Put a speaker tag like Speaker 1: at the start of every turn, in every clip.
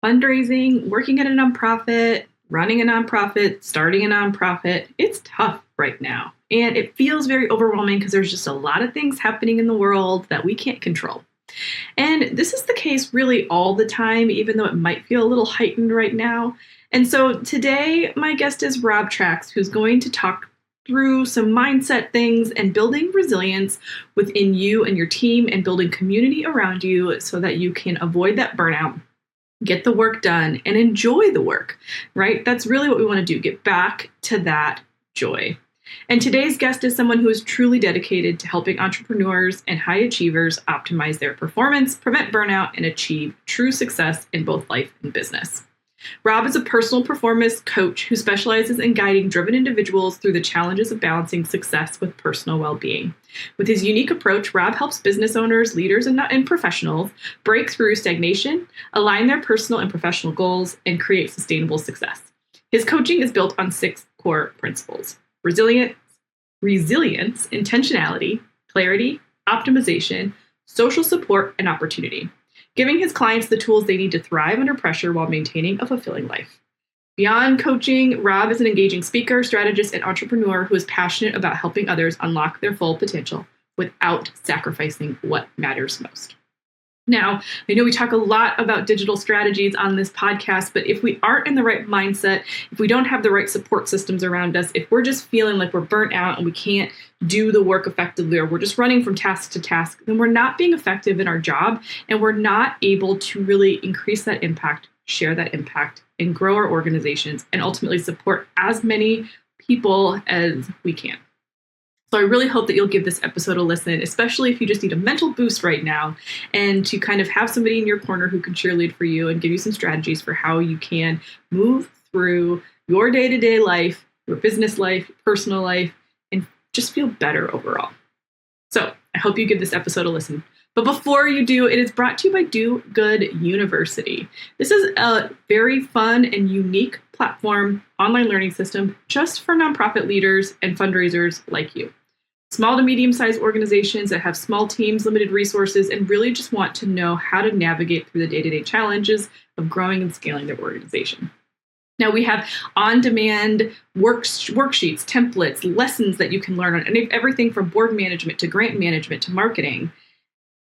Speaker 1: Fundraising, working at a nonprofit, running a nonprofit, starting a nonprofit, it's tough right now. And it feels very overwhelming because there's just a lot of things happening in the world that we can't control. And this is the case really all the time, even though it might feel a little heightened right now. And so today, my guest is Rob Tracz, who's going to talk through some mindset things and building resilience within you and your team and building community around you so that you can avoid that burnout, get the work done, and enjoy the work, right? That's really what we want to do, get back to that joy. And today's guest is someone who is truly dedicated to helping entrepreneurs and high achievers optimize their performance, prevent burnout, and achieve true success in both life and business. Rob is a personal performance coach who specializes in guiding driven individuals through the challenges of balancing success with personal well-being. With his unique approach, Rob helps business owners, leaders, and professionals break through stagnation, align their personal and professional goals, and create sustainable success. His coaching is built on 6 core principles: resilience, intentionality, clarity, optimization, social support, and opportunity, giving his clients the tools they need to thrive under pressure while maintaining a fulfilling life. Beyond coaching, Rob is an engaging speaker, strategist, and entrepreneur who is passionate about helping others unlock their full potential without sacrificing what matters most. Now, I know we talk a lot about digital strategies on this podcast, but if we aren't in the right mindset, if we don't have the right support systems around us, if we're just feeling like we're burnt out and we can't do the work effectively, or we're just running from task to task, then we're not being effective in our job and we're not able to really increase that impact, share that impact, and grow our organizations and ultimately support as many people as we can. So I really hope that you'll give this episode a listen, especially if you just need a mental boost right now and to kind of have somebody in your corner who can cheerlead for you and give you some strategies for how you can move through your day-to-day life, your business life, personal life, and just feel better overall. So I hope you give this episode a listen. But before you do, it is brought to you by Do Good University. This is a very fun and unique platform, online learning system just for nonprofit leaders and fundraisers like you. Small to medium-sized organizations that have small teams, limited resources, and really just want to know how to navigate through the day-to-day challenges of growing and scaling their organization. Now we have on-demand worksheets, templates, lessons that you can learn on, and everything from board management to grant management to marketing.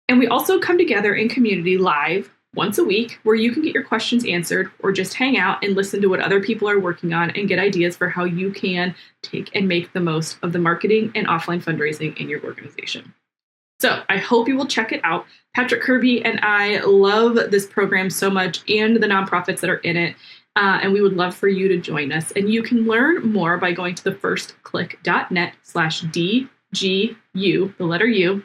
Speaker 1: And we also come together in community live once a week where you can get your questions answered or just hang out and listen to what other people are working on and get ideas for how you can take and make the most of the marketing and offline fundraising in your organization. So I hope you will check it out. Patrick Kirby and I love this program so much and the nonprofits that are in it. And we would love for you to join us. And you can learn more by going to thefirstclick.net/DGU, the letter U,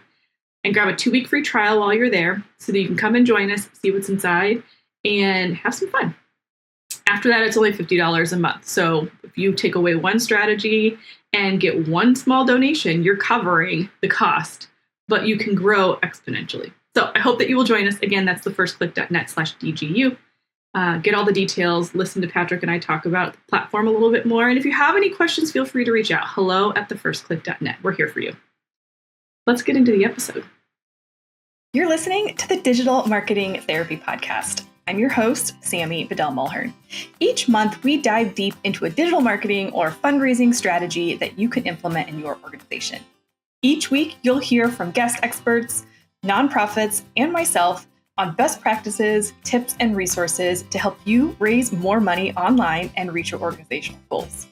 Speaker 1: and grab a 2-week free trial while you're there so that you can come and join us, see what's inside, and have some fun. After that, it's only $50 a month. So if you take away one strategy and get one small donation, you're covering the cost, but you can grow exponentially. So I hope that you will join us. Again, that's thefirstclick.net/DGU. Get all the details, listen to Patrick and I talk about the platform a little bit more. And if you have any questions, feel free to reach out. hello@thefirstclick.net. We're here for you. Let's get into the episode.
Speaker 2: You're listening to the Digital Marketing Therapy Podcast. I'm your host, Sammy Bedell-Mulhern. Each month, we dive deep into a digital marketing or fundraising strategy that you can implement in your organization. Each week, you'll hear from guest experts, nonprofits, and myself on best practices, tips, and resources to help you raise more money online and reach your organizational goals.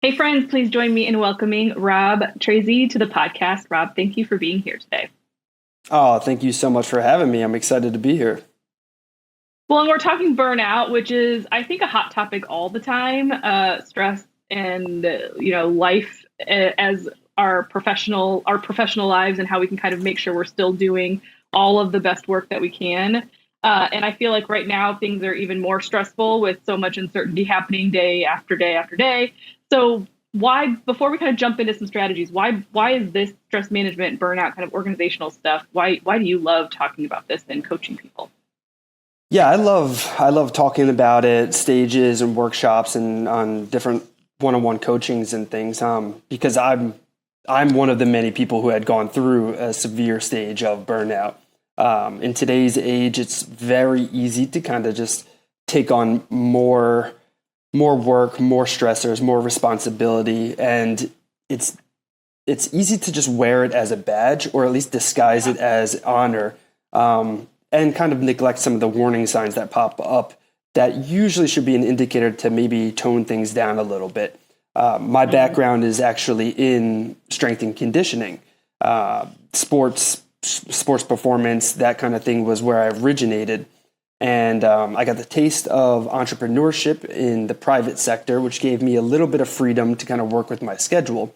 Speaker 2: Hey friends, please join me in welcoming Rob Tracz to the podcast. Rob, thank you for being here today.
Speaker 3: Oh, thank you so much for having me. I'm excited to be here.
Speaker 2: Well, and we're talking burnout, which is, I think, a hot topic all the time. Stress and life as our professional lives and how we can kind of make sure we're still doing all of the best work that we can. And I feel like right now things are even more stressful with so much uncertainty happening day after day after day. So why, before we kind of jump into some strategies, why is this stress management, burnout, kind of organizational stuff? Why do you love talking about this and coaching people?
Speaker 3: Yeah, I love talking about it, stages and workshops and on different one-on-one coachings and things, because I'm one of the many people who had gone through a severe stage of burnout. In today's age, it's very easy to kind of just take on more work, more stressors, more responsibility, and it's easy to just wear it as a badge, or at least disguise it as honor, and kind of neglect some of the warning signs that pop up that usually should be an indicator to maybe tone things down a little bit. My background is actually in strength and conditioning, sports performance, that kind of thing was where I originated. And I got the taste of entrepreneurship in the private sector, which gave me a little bit of freedom to kind of work with my schedule.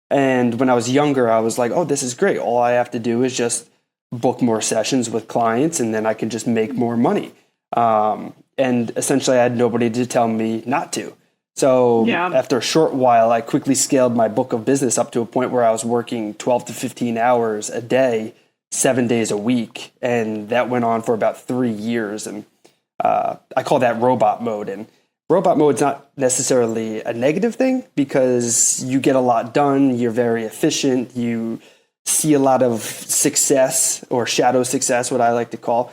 Speaker 3: And when I was younger, I was like, oh, this is great. All I have to do is just book more sessions with clients, and then I can just make more money. And essentially, I had nobody to tell me not to. So after a short while, I quickly scaled my book of business up to a point where I was working 12 to 15 hours a day, 7 days a week. And that went on for about 3 years. And I call that robot mode. And robot mode is not necessarily a negative thing, because you get a lot done. You're very efficient. You see a lot of success, or shadow success, what I like to call.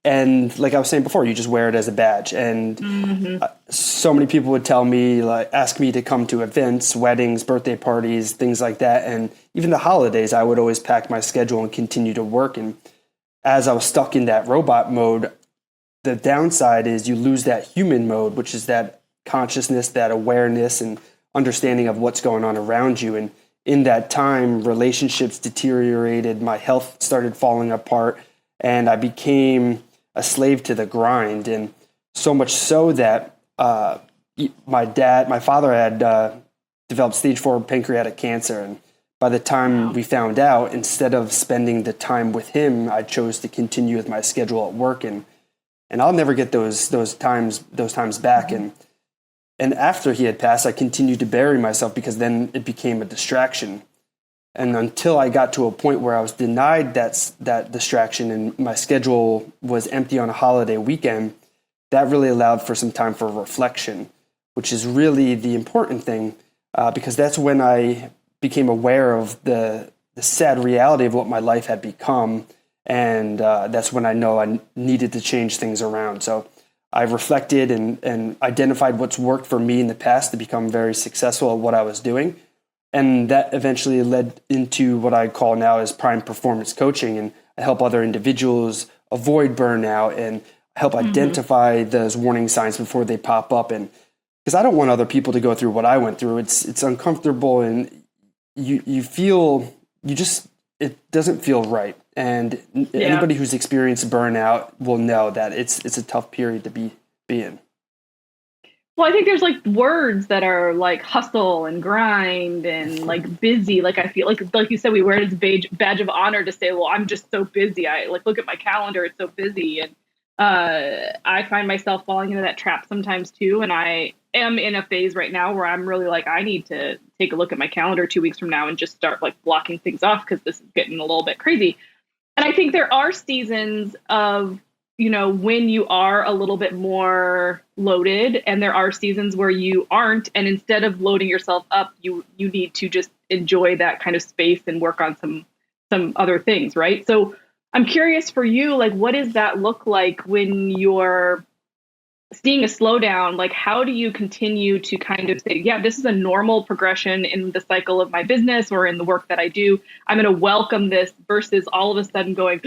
Speaker 3: And like I was saying before, you just wear it as a badge. And so many people would tell me, like, ask me to come to events, weddings, birthday parties, things like that. And even the holidays, I would always pack my schedule and continue to work. And as I was stuck in that robot mode, the downside is you lose that human mode, which is that consciousness, that awareness and understanding of what's going on around you. And in that time, relationships deteriorated, my health started falling apart, and I became a slave to the grind. And so much so that my father had developed stage 4 pancreatic cancer. And by the time we found out, instead of spending the time with him, I chose to continue with my schedule at work. And I'll never get those times back. And after he had passed, I continued to bury myself, because then it became a distraction. And until I got to a point where I was denied that distraction and my schedule was empty on a holiday weekend, that really allowed for some time for reflection, which is really the important thing, because that's when I became aware of the sad reality of what my life had become. And that's when I know I needed to change things around. So I reflected and identified what's worked for me in the past to become very successful at what I was doing. And that eventually led into what I call now as prime performance coaching. And I help other individuals avoid burnout and help identify those warning signs before they pop up. And because I don't want other people to go through what I went through. It's uncomfortable, and you feel, it doesn't feel right. And anybody who's experienced burnout will know that it's a tough period to be in.
Speaker 2: Well, I think there's like words that are like hustle and grind and like busy. Like I feel like you said, we wear it as a badge of honor to say, well, I'm just so busy. I like look at my calendar, it's so busy. And I find myself falling into that trap sometimes too. And I am in a phase right now where I'm really like, I need to take a look at my calendar 2 weeks from now and just start like blocking things off, because this is getting a little bit crazy. And I think there are seasons of, when you are a little bit more loaded, and there are seasons where you aren't. And instead of loading yourself up, you need to just enjoy that kind of space and work on some other things. Right. So I'm curious for you, like, what does that look like when you're seeing a slowdown? Like, how do you continue to kind of say, yeah, this is a normal progression in the cycle of my business or in the work that I do. I'm going to welcome this, versus all of a sudden going,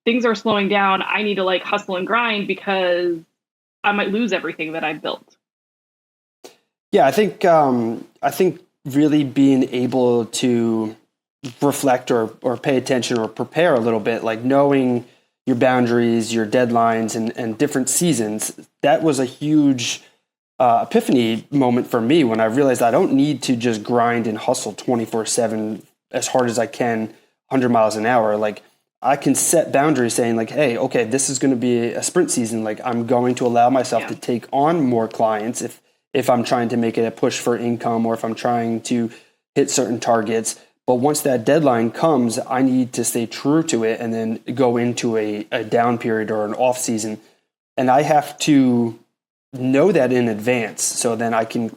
Speaker 2: things are slowing down. I need to like hustle and grind because I might lose everything that I've built.
Speaker 3: Yeah, I think really being able to reflect or pay attention or prepare a little bit, like knowing your boundaries, your deadlines, and different seasons, that was a huge epiphany moment for me when I realized I don't need to just grind and hustle 24/7 as hard as I can, 100 miles an hour. Like, I can set boundaries saying like, hey, okay, this is going to be a sprint season. Like, I'm going to allow myself to take on more clients if I'm trying to make it a push for income, or if I'm trying to hit certain targets. But once that deadline comes, I need to stay true to it and then go into a down period or an off season. And I have to know that in advance, so then I can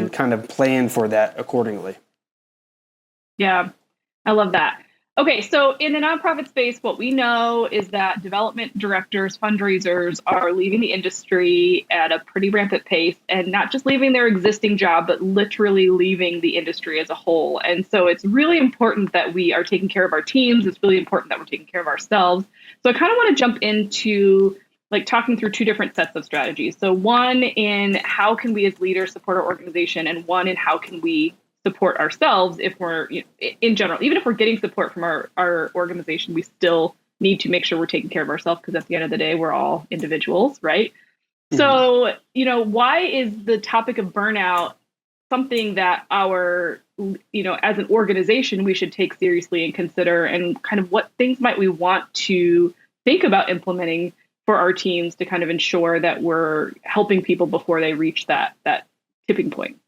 Speaker 3: kind of plan for that accordingly.
Speaker 2: Yeah, I love that. Okay, so in the nonprofit space, what we know is that development directors, fundraisers are leaving the industry at a pretty rampant pace, and not just leaving their existing job, but literally leaving the industry as a whole. And so it's really important that we are taking care of our teams. It's really important that we're taking care of ourselves. So I kind of want to jump into like talking through two different sets of strategies. So one in how can we as leaders support our organization, and one in how can we support ourselves if we're, in general, even if we're getting support from our organization, we still need to make sure we're taking care of ourselves, because at the end of the day, we're all individuals, right? Mm-hmm. So, why is the topic of burnout something that our, as an organization, we should take seriously and consider, and kind of what things might we want to think about implementing for our teams to kind of ensure that we're helping people before they reach that tipping point?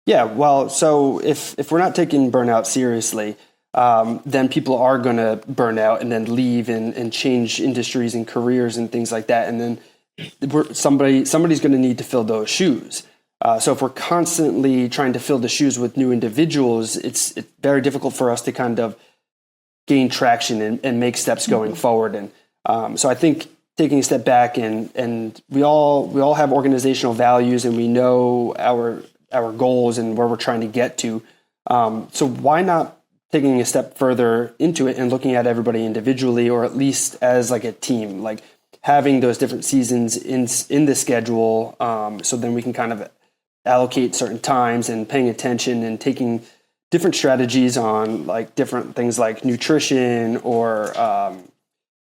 Speaker 3: Yeah, well, so if we're not taking burnout seriously, then people are going to burn out and then leave and change industries and careers and things like that. And then somebody's going to need to fill those shoes. So if we're constantly trying to fill the shoes with new individuals, it's very difficult for us to kind of gain traction and make steps going forward. And so I think taking a step back and we all have organizational values, and we know our goals and where we're trying to get to. So why not taking a step further into it and looking at everybody individually, or at least as like a team, like having those different seasons in the schedule. So then we can kind of allocate certain times and paying attention and taking different strategies on like different things like nutrition or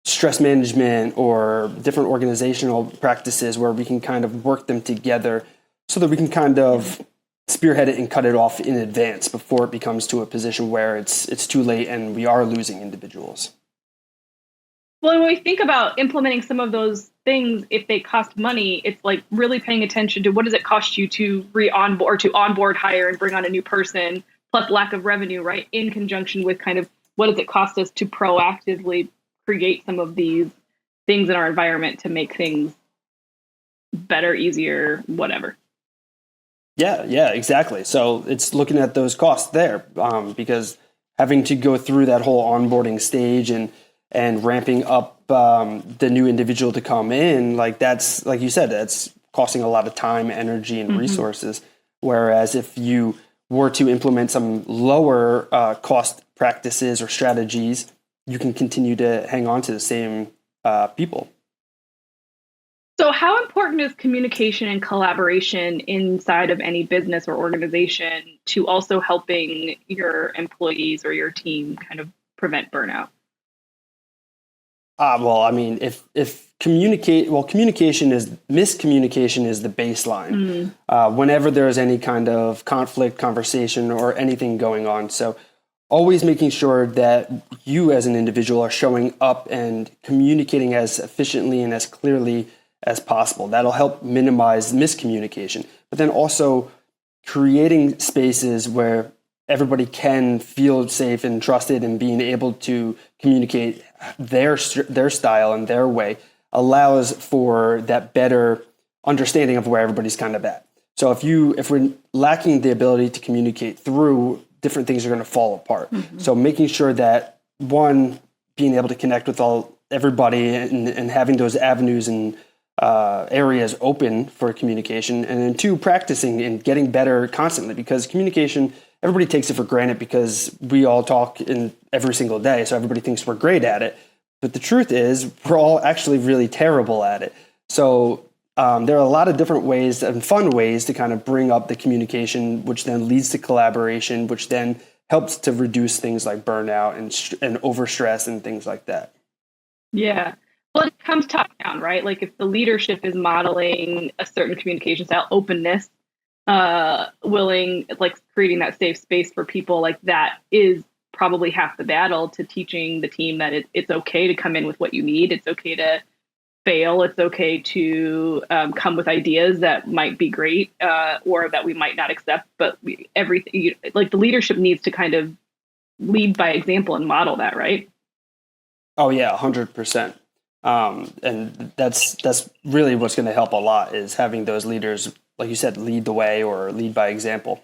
Speaker 3: stress management or different organizational practices, where we can kind of work them together so that we can kind of spearhead it and cut it off in advance before it becomes to a position where it's too late and we are losing individuals.
Speaker 2: Well, when we think about implementing some of those things, if they cost money, it's like really paying attention to what does it cost you to re-onboard, to onboard, hire, and bring on a new person, plus lack of revenue, right? In conjunction with kind of what does it cost us to proactively create some of these things in our environment to make things better, easier, whatever.
Speaker 3: Yeah, exactly. So it's looking at those costs there, because having to go through that whole onboarding stage and ramping up the new individual to come in, like that's, like you said, that's costing a lot of time, energy, and resources. Whereas if you were to implement some lower cost practices or strategies, you can continue to hang on to the same people.
Speaker 2: So how important is communication and collaboration inside of any business or organization to also helping your employees or your team kind of prevent burnout?
Speaker 3: Well, I mean, if miscommunication is the baseline. Whenever there's any kind of conflict, conversation, or anything going on. So always making sure that you as an individual are showing up and communicating as efficiently and as clearly as possible. That'll help minimize miscommunication. But then also creating spaces where everybody can feel safe and trusted, and being able to communicate their style and their way allows for that better understanding of where everybody's kind of at. So if we're lacking the ability to communicate through, different things are going to fall apart. So making sure that, one, being able to connect with everybody and having those avenues and areas open for communication, and then two, practicing and getting better constantly, because communication, everybody takes it for granted because we all talk in every single day, so everybody thinks we're great at it. But the truth is, we're all actually really terrible at it. So there are a lot of different ways and fun ways to kind of bring up the communication, which then leads to collaboration, which then helps to reduce things like burnout and overstress and things like that.
Speaker 2: Yeah. Well, it comes top down, right? Like if the leadership is modeling a certain communication style, openness, like creating that safe space for people, like that is probably half the battle to teaching the team that it's okay to come in with what you need. It's okay to fail. It's okay to come with ideas that might be great or that we might not accept. But everything, like the leadership needs to kind of lead by example and model that, right?
Speaker 3: Oh yeah, 100%. And that's really what's going to help a lot, is having those leaders, like you said, lead the way or lead by example.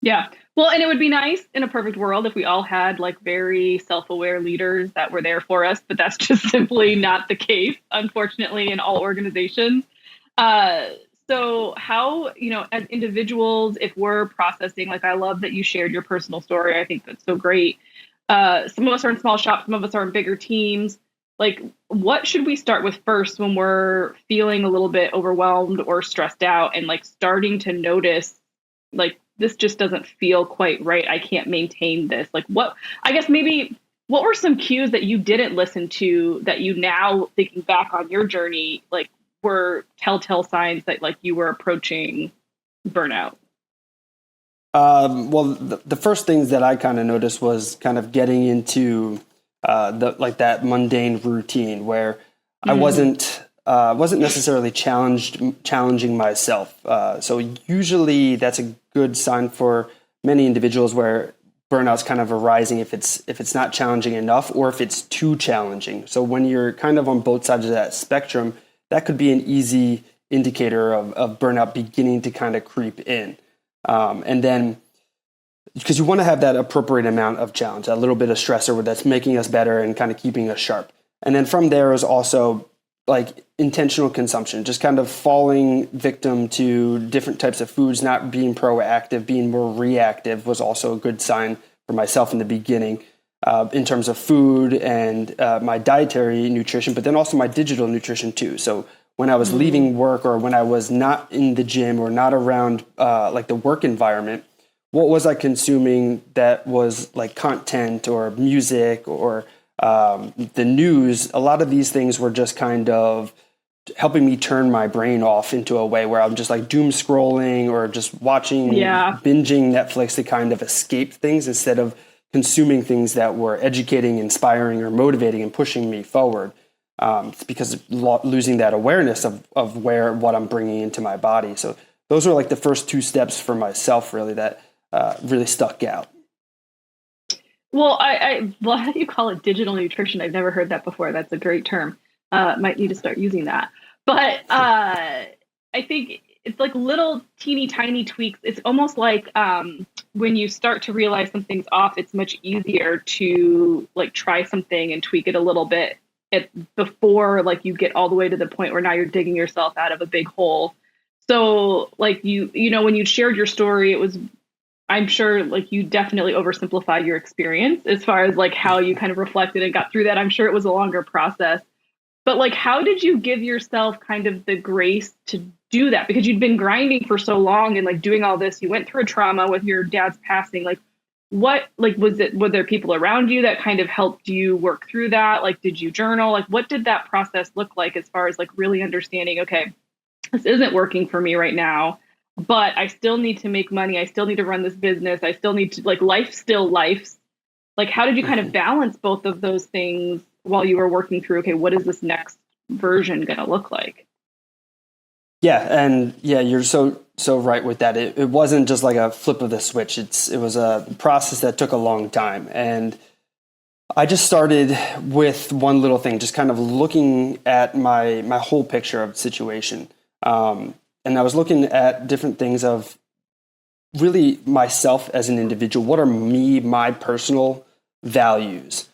Speaker 2: Yeah. Well, and it would be nice in a perfect world if we all had like very self-aware leaders that were there for us, but that's just simply not the case, unfortunately, in all organizations. Uh, so how, as individuals, if we're processing, like I love that you shared your personal story. I think that's so great. Some of us are in small shops, some of us are in bigger teams. Like, what should we start with first when we're feeling a little bit overwhelmed or stressed out and like starting to notice, like, this just doesn't feel quite right. I can't maintain this. Like, I guess maybe what were some cues that you didn't listen to that you now, thinking back on your journey, like were telltale signs that like you were approaching burnout?
Speaker 3: Well, the first things that I kind of noticed was kind of getting into that mundane routine where I wasn't necessarily challenging myself. So usually that's a good sign for many individuals where burnout's kind of arising if it's not challenging enough or if it's too challenging. So when you're kind of on both sides of that spectrum, that could be an easy indicator of burnout beginning to kind of creep in. And then, because you want to have that appropriate amount of challenge, a little bit of stressor that's making us better and kind of keeping us sharp. And then from there is also like intentional consumption, just kind of falling victim to different types of foods, not being proactive, being more reactive was also a good sign for myself in the beginning in terms of food and my dietary nutrition, but then also my digital nutrition too. So when I was leaving work or when I was not in the gym or not around like the work environment, what was I consuming that was like content or music or the news? A lot of these things were just kind of helping me turn my brain off into a way where I'm just like doom scrolling or just watching, binging Netflix to kind of escape things instead of consuming things that were educating, inspiring, or motivating and pushing me forward. It's because of losing that awareness of what I'm bringing into my body. So those are like the first two steps for myself, really, that really stuck out.
Speaker 2: Well, well, how do you call it digital nutrition? I've never heard that before. That's a great term. Might need to start using that. But I think it's like little teeny tiny tweaks. It's almost like when you start to realize something's off, it's much easier to like try something and tweak it a little bit before like you get all the way to the point where now you're digging yourself out of a big hole. So like when you shared your story, it was, I'm sure like you definitely oversimplified your experience as far as like how you kind of reflected and got through that. I'm sure it was a longer process, but like, how did you give yourself kind of the grace to do that? Because you'd been grinding for so long and like doing all this, you went through a trauma with your dad's passing. Like were there people around you that kind of helped you work through that? Like, did you journal? Like, what did that process look like as far as like really understanding, okay, this isn't working for me right now, but I still need to make money. I still need to run this business. I still need to like life still life. Like, how did you kind of balance both of those things while you were working through, okay, what is this next version going to look like?
Speaker 3: Yeah. And yeah, you're so right with that. It wasn't just like a flip of the switch. It was a process that took a long time. And I just started with one little thing, just kind of looking at my whole picture of the situation. And I was looking at different things of really myself as an individual. What are my personal values?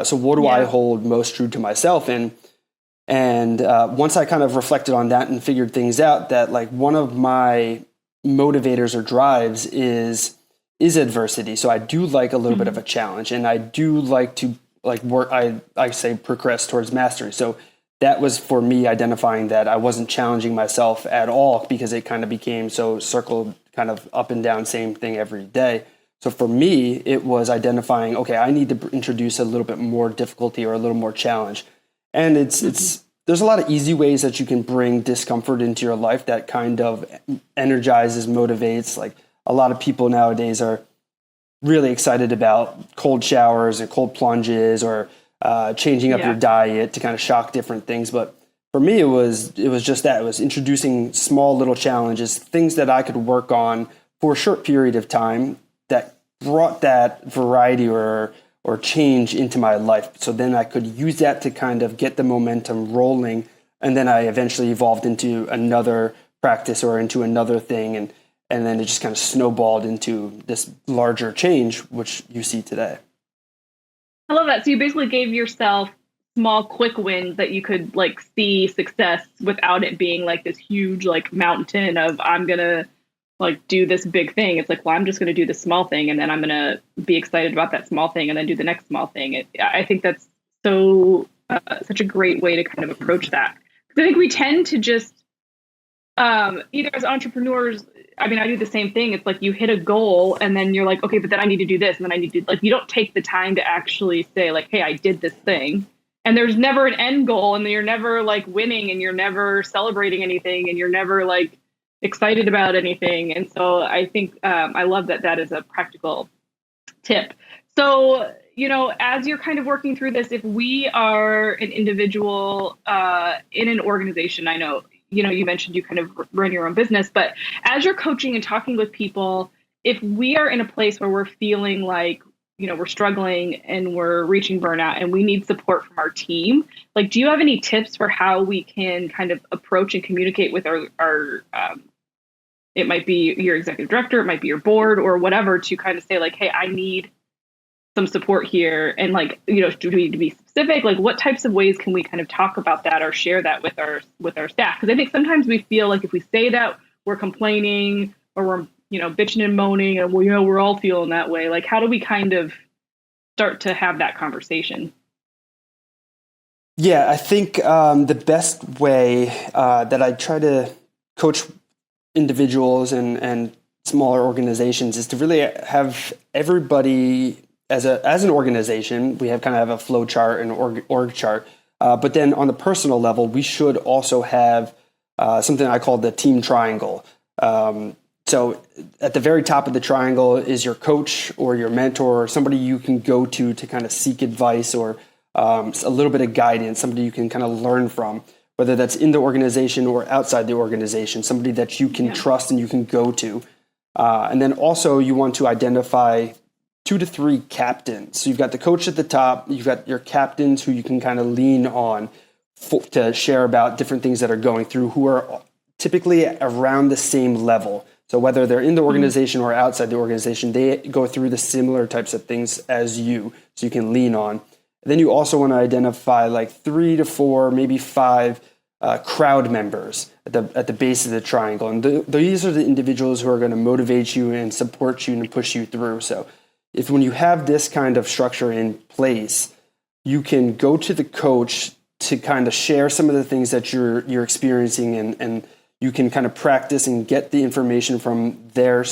Speaker 3: So what do I hold most true to myself? And once I kind of reflected on that and figured things out, that like one of my motivators or drives is adversity. So I do like a little bit of a challenge, and I do like to like work. I say progress towards mastery. So that was for me identifying that I wasn't challenging myself at all because it kind of became so circled kind of up and down, same thing every day. So for me, it was identifying, okay, I need to introduce a little bit more difficulty or a little more challenge. And it's there's a lot of easy ways that you can bring discomfort into your life that kind of energizes, motivates. Like a lot of people nowadays are really excited about cold showers and cold plunges or changing up your diet to kind of shock different things. But for me, it was just that. It was introducing small little challenges, things that I could work on for a short period of time that brought that variety or change into my life. So then I could use that to kind of get the momentum rolling. And then I eventually evolved into another practice or into another thing. And then it just kind of snowballed into this larger change, which you see today.
Speaker 2: I love that. So you basically gave yourself small, quick wins that you could like see success without it being like this huge like mountain of I'm going to like do this big thing. It's like, well, I'm just going to do this small thing, and then I'm going to be excited about that small thing and then do the next small thing. I think that's such a great way to kind of approach that. Because I think we tend to just, either as entrepreneurs, I mean, I do the same thing. It's like you hit a goal and then you're like, okay, but then I need to do this. And then I need to, like, you don't take the time to actually say like, hey, I did this thing. And there's never an end goal, and you're never like winning, and you're never celebrating anything, and you're never like excited about anything. And so I think I love that is a practical tip. So, you know, as you're kind of working through this, if we are an individual in an organization, I know, you know, you mentioned you kind of run your own business, but as you're coaching and talking with people, if we are in a place where we're feeling like, you know, we're struggling and we're reaching burnout and we need support from our team, like, do you have any tips for how we can kind of approach and communicate with our it might be your executive director, it might be your board or whatever, to kind of say like, hey, I need some support here. And like, you know, do we need to be specific? Like, what types of ways can we kind of talk about that or share that with our staff? Because I think sometimes we feel like if we say that, we're complaining or we're, you know, bitching and moaning, and well, you know, we're all feeling that way. Like, how do we kind of start to have that conversation?
Speaker 3: Yeah, I think the best way that I try to coach individuals and smaller organizations is to really have everybody as an organization. We have kind of a flow chart and org chart, but then on the personal level, we should also have something I call the team triangle. So at the very top of the triangle is your coach or your mentor or somebody you can go to kind of seek advice or a little bit of guidance, somebody you can kind of learn from, whether that's in the organization or outside the organization, somebody that you can trust and you can go to. And then also you want to identify 2 to 3 captains. So you've got the coach at the top, you've got your captains who you can kind of lean on to share about different things that are going through, who are typically around the same level. So whether they're in the organization or outside the organization, they go through the similar types of things as you, so you can lean on. Then you also want to identify like 3 to 4, maybe 5 crowd members at the base of the triangle. And these are the individuals who are going to motivate you and support you and push you through. So if when you have this kind of structure in place, you can go to the coach to kind of share some of the things that you're experiencing, and you can kind of practice and get the information from their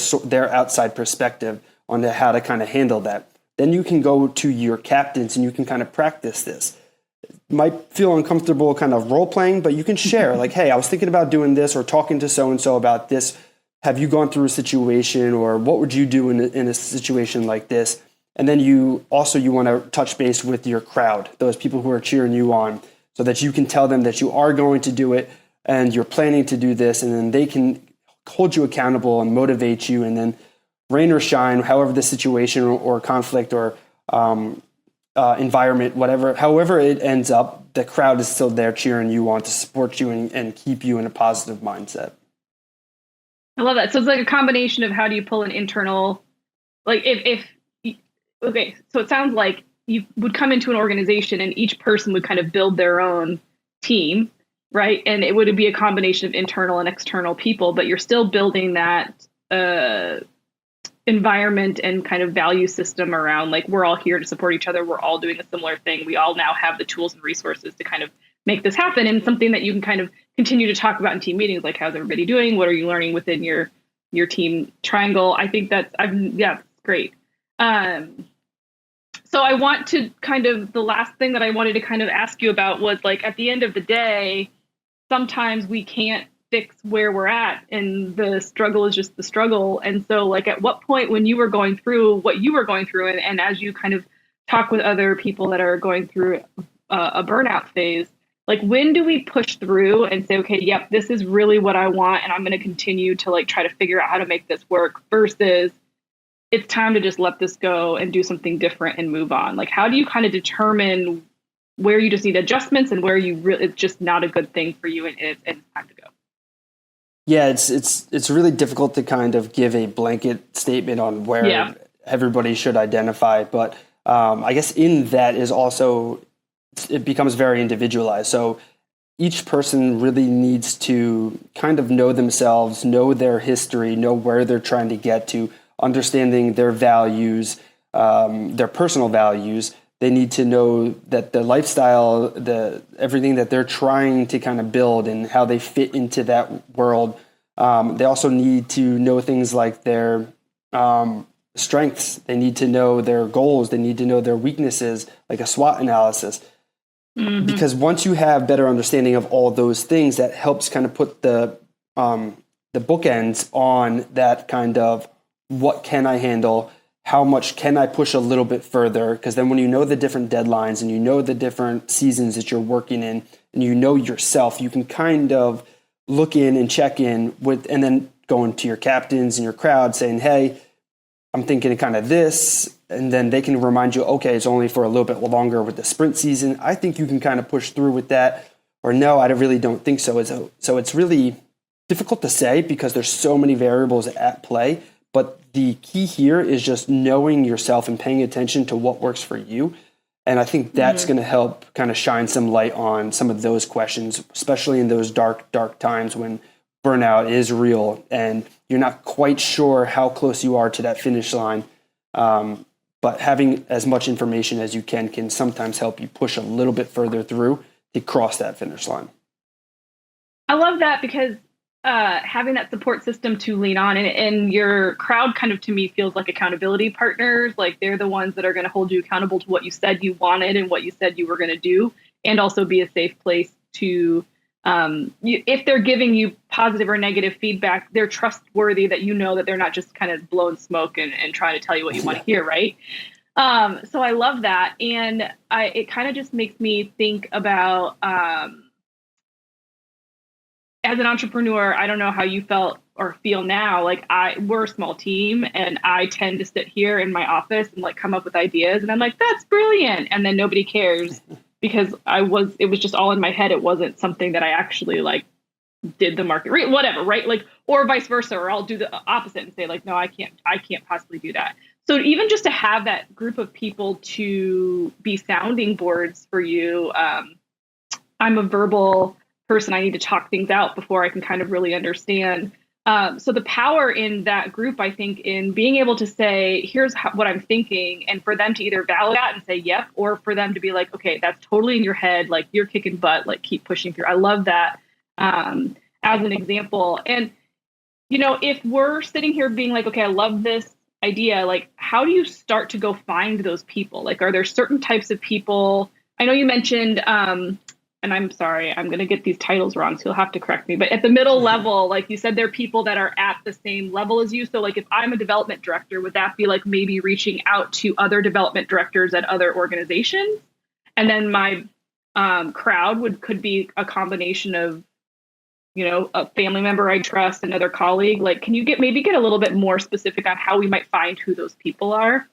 Speaker 3: outside perspective on how to kind of handle that. Then you can go to your captains and you can kind of practice this. It might feel uncomfortable kind of role playing, but you can share like, hey, I was thinking about doing this or talking to so-and-so about this. Have you gone through a situation, or what would you do in a situation like this? And then you want to touch base with your crowd, those people who are cheering you on, so that you can tell them that you are going to do it and you're planning to do this, and then they can hold you accountable and motivate you. And then rain or shine, however the situation or conflict or environment, however it ends up, the crowd is still there cheering you on to support you and keep you in a positive mindset.
Speaker 2: I love that. So it's like a combination of how do you pull an internal, like okay, so it sounds like you would come into an organization and each person would kind of build their own team, right? And it would be a combination of internal and external people, but you're still building that environment and kind of value system around like, we're all here to support each other. We're all doing a similar thing. We all now have the tools and resources to kind of make this happen, and something that you can kind of continue to talk about in team meetings, like how's everybody doing? What are you learning within your team triangle? I think that's great. So I want to kind of, the last thing that I wanted to kind of ask you about was like, at the end of the day, sometimes we can't fix where we're at, and the struggle is just the struggle. And so like, at what point when you were going through what you were going through, and as you kind of talk with other people that are going through a burnout phase, like when do we push through and say, okay, yep, this is really what I want, and I'm going to continue to like try to figure out how to make this work, versus it's time to just let this go and do something different and move on? Like, how do you kind of determine where you just need adjustments and where you really, it's just not a good thing for you and it's time to go?
Speaker 3: Yeah, it's really difficult to kind of give a blanket statement on where everybody should identify, but I guess in that is also it becomes very individualized. So each person really needs to kind of know themselves, know their history, know where they're trying to get to, understanding their values, their personal values. They need to know that the lifestyle, everything that they're trying to kind of build and how they fit into that world. They also need to know things like their strengths. They need to know their goals. They need to know their weaknesses, like a SWOT analysis. Mm-hmm. Because once you have better understanding of all those things, that helps kind of put the bookends on that kind of what can I handle, how much can I push a little bit further? Because then when you know the different deadlines and you know the different seasons that you're working in and you know yourself, you can kind of look in and check in with, and then going to your captains and your crowd saying, hey, I'm thinking kind of this. And then they can remind you, okay, it's only for a little bit longer with the sprint season. I think you can kind of push through with that. Or no, I really don't think so. So it's really difficult to say because there's so many variables at play. But the key here is just knowing yourself and paying attention to what works for you. And I think that's going to help kind of shine some light on some of those questions, especially in those dark times when burnout is real and you're not quite sure how close you are to that finish line. But having as much information as you can sometimes help you push a little bit further through to cross that finish line.
Speaker 2: I love that because having that support system to lean on and your crowd kind of to me feels like accountability partners. Like they're the ones that are going to hold you accountable to what you said you wanted and what you said you were going to do, and also be a safe place to if they're giving you positive or negative feedback, they're trustworthy, that you know that they're not just kind of blowing smoke and trying to tell you what you want to hear, right? So I love that. And it kind of just makes me think about, as an entrepreneur, I don't know how you felt or feel now. Like we're a small team and I tend to sit here in my office and like come up with ideas and I'm like, that's brilliant. And then nobody cares because it was just all in my head. It wasn't something that I actually like did the market whatever. Right. Like, or vice versa, or I'll do the opposite and say like, no, I can't possibly do that. So even just to have that group of people to be sounding boards for you, I'm a verbal person. I need to talk things out before I can kind of really understand. So the power in that group, I think, in being able to say, here's what I'm thinking, and for them to either validate that and say, yep, or for them to be like, okay, that's totally in your head. Like you're kicking butt, like keep pushing through. I love that as an example. And, you know, if we're sitting here being like, okay, I love this idea, like how do you start to go find those people? Like, are there certain types of people? I know you mentioned, and I'm sorry, I'm going to get these titles wrong, so you'll have to correct me. But at the middle level, like you said, there are people that are at the same level as you. So like if I'm a development director, would that be like maybe reaching out to other development directors at other organizations? And then my crowd could be a combination of, you know, a family member I trust, another colleague. Like, can you get a little bit more specific on how we might find who those people are?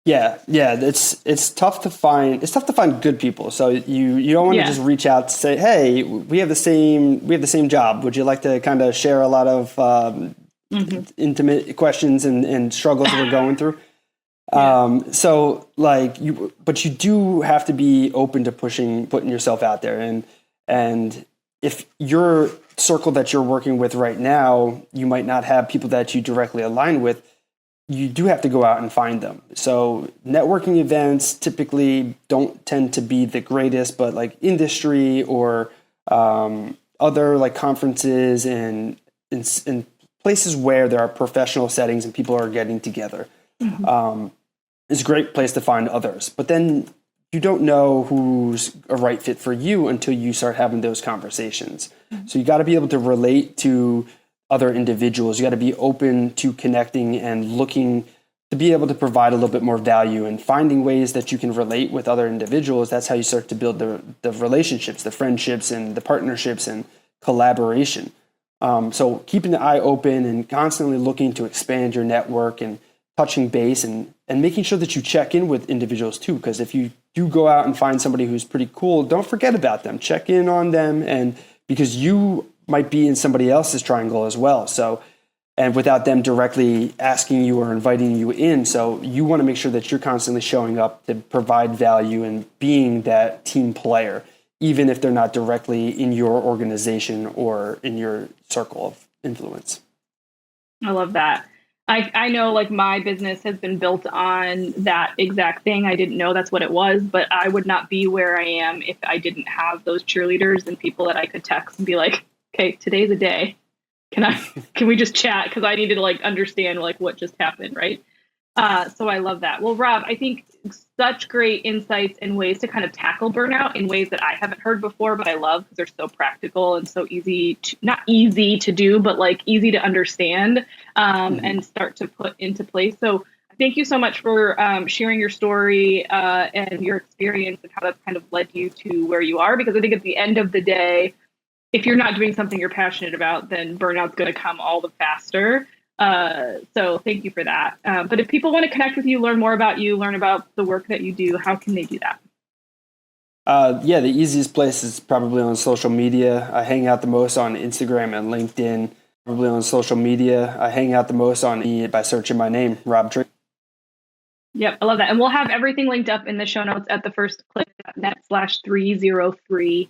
Speaker 3: Yeah. It's tough to find. It's tough to find good people. So you don't want to just reach out to say, hey, we have the same job. Would you like to kind of share a lot of intimate questions and struggles we're going through? So like but you do have to be open to putting yourself out there, and if your circle that you're working with right now, you might not have people that you directly align with. You do have to go out and find them. So networking events typically don't tend to be the greatest, but like industry or other like conferences and places where there are professional settings and people are getting together is a great place to find others. But then you don't know who's a right fit for you until you start having those conversations. So you got to be able to relate to other individuals. You got to be open to connecting and looking to be able to provide a little bit more value and finding ways that you can relate with other individuals. That's how you start to build the relationships, the friendships, and the partnerships and collaboration. So keeping the eye open and constantly looking to expand your network and touching base and making sure that you check in with individuals too. Because if you do go out and find somebody who's pretty cool, don't forget about them. Check in on them, and because you might be in somebody else's triangle as well. So, and without them directly asking you or inviting you in. So you want to make sure that you're constantly showing up to provide value and being that team player, even if they're not directly in your organization or in your circle of influence.
Speaker 2: I love that. I know like my business has been built on that exact thing. I didn't know that's what it was, but I would not be where I am if I didn't have those cheerleaders and people that I could text and be like, okay, today's a day. Can we just chat? Because I need to like understand like what just happened, right? So I love that. Well, Rob, I think such great insights and ways to kind of tackle burnout in ways that I haven't heard before, but I love because they're so practical and so easy to, not easy to do, but like easy to understand and start to put into place. So thank you so much for sharing your story and your experience and how that's kind of led you to where you are, because I think at the end of the day, if you're not doing something you're passionate about, then burnout's going to come all the faster. So thank you for that. But if people want to connect with you, learn more about you, learn about the work that you do, how can they do that?
Speaker 3: The easiest place is probably on social media. I hang out the most on Instagram and LinkedIn. Probably on social media. I hang out the most by searching my name, Rob Tracz.
Speaker 2: Yep, I love that. And we'll have everything linked up in the show notes at thefirstclick.net/303.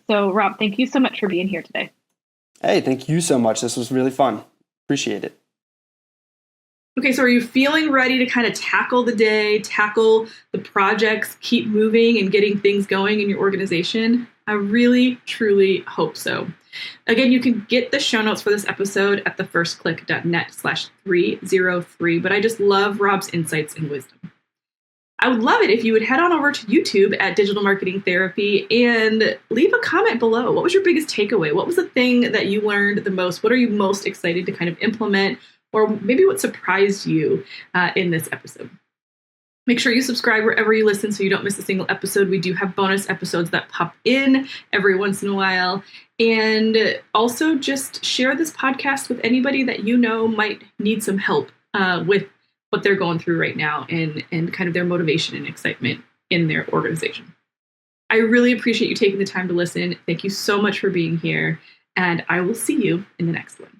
Speaker 2: So Rob, thank you so much for being here today.
Speaker 3: Hey, thank you so much. This was really fun. Appreciate it.
Speaker 1: Okay, so are you feeling ready to kind of tackle the day, tackle the projects, keep moving and getting things going in your organization? I really, truly hope so. Again, you can get the show notes for this episode at thefirstclick.net/303, but I just love Rob's insights and wisdom. I would love it if you would head on over to YouTube at Digital Marketing Therapy and leave a comment below. What was your biggest takeaway? What was the thing that you learned the most? What are you most excited to kind of implement? Or maybe what surprised you in this episode? Make sure you subscribe wherever you listen so you don't miss a single episode. We do have bonus episodes that pop in every once in a while. And also just share this podcast with anybody that you know might need some help with what they're going through right now and kind of their motivation and excitement in their organization. I really appreciate you taking the time to listen. Thank you so much for being here, and I will see you in the next one.